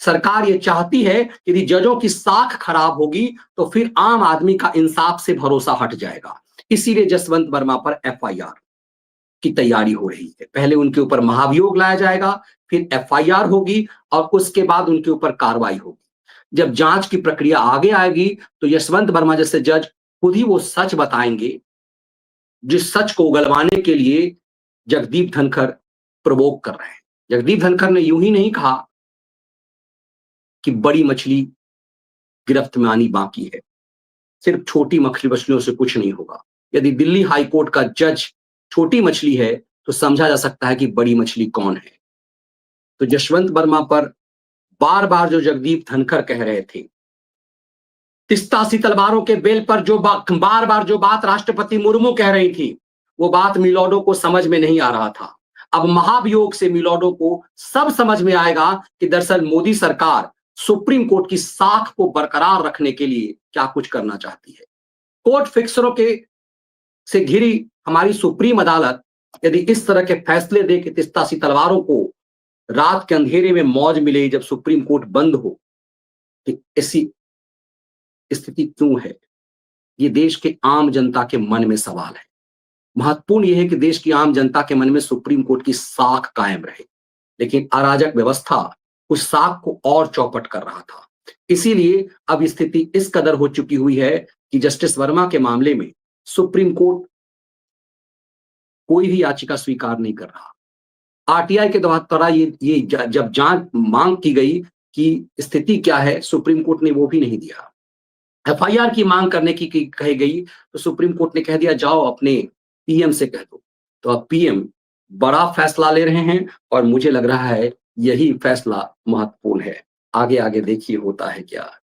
सरकार ये चाहती है कि यदि जजों की साख खराब होगी तो फिर आम आदमी का इंसाफ से भरोसा हट जाएगा। इसीलिए जसवंत वर्मा पर एफआईआर की तैयारी हो रही है। पहले उनके ऊपर महाभियोग लाया जाएगा, फिर एफआईआर होगी और उसके बाद उनके ऊपर कार्रवाई होगी। जब जांच की प्रक्रिया आगे आएगी तो यशवंत वर्मा जैसे जज खुद ही वो सच बताएंगे जिस सच को उगलवाने के लिए जगदीप धनखड़ प्रवोक कर रहे हैं। जगदीप धनखड़ ने यूं ही नहीं कहा कि बड़ी मछली गिरफ्त में आनी बाकी है, सिर्फ छोटी मछलियों से कुछ नहीं होगा। यदि दिल्ली हाई कोर्ट का जज छोटी मछली है तो समझा जा सकता है कि बड़ी मछली कौन है। तो जसवंत वर्मा पर बार बार जो जगदीप धनखड़ कह रहे थे, तिस्तासी तलवारों के बेल पर जो बार बार जो बात राष्ट्रपति मुर्मू कह रही थी, वो बात मिलोडो को समझ में नहीं आ रहा था। अब महाभियोग से मिलोडो को सब समझ में आएगा कि दरअसल मोदी सरकार सुप्रीम कोर्ट की साख को बरकरार रखने के लिए क्या कुछ करना चाहती है। कोर्ट फिक्सरों के से घिरी हमारी सुप्रीम अदालत यदि इस तरह के फैसले दे कि तिस्तासी तलवारों को रात के अंधेरे में मौज मिले जब सुप्रीम कोर्ट बंद हो, कि ऐसी स्थिति क्यों है? ये देश के आम जनता के मन में सवाल है। महत्वपूर्ण यह है कि देश की आम जनता के मन में सुप्रीम कोर्ट की साख कायम रहे, लेकिन अराजक व्यवस्था उस साख को और चौपट कर रहा था। इसीलिए अब स्थिति इस कदर हो चुकी हुई है कि जस्टिस वर्मा के मामले में सुप्रीम कोर्ट कोई भी याचिका स्वीकार नहीं कर रहा। आरटीआई के द्वारा ये जब जांच मांग की गई कि स्थिति क्या है, सुप्रीम कोर्ट ने वो भी नहीं दिया। एफआईआर की मांग करने की कही गई तो सुप्रीम कोर्ट ने कह दिया जाओ अपने पीएम से कह दो। तो अब पीएम बड़ा फैसला ले रहे हैं और मुझे लग रहा है यही फैसला महत्वपूर्ण है। आगे आगे देखिए होता है क्या।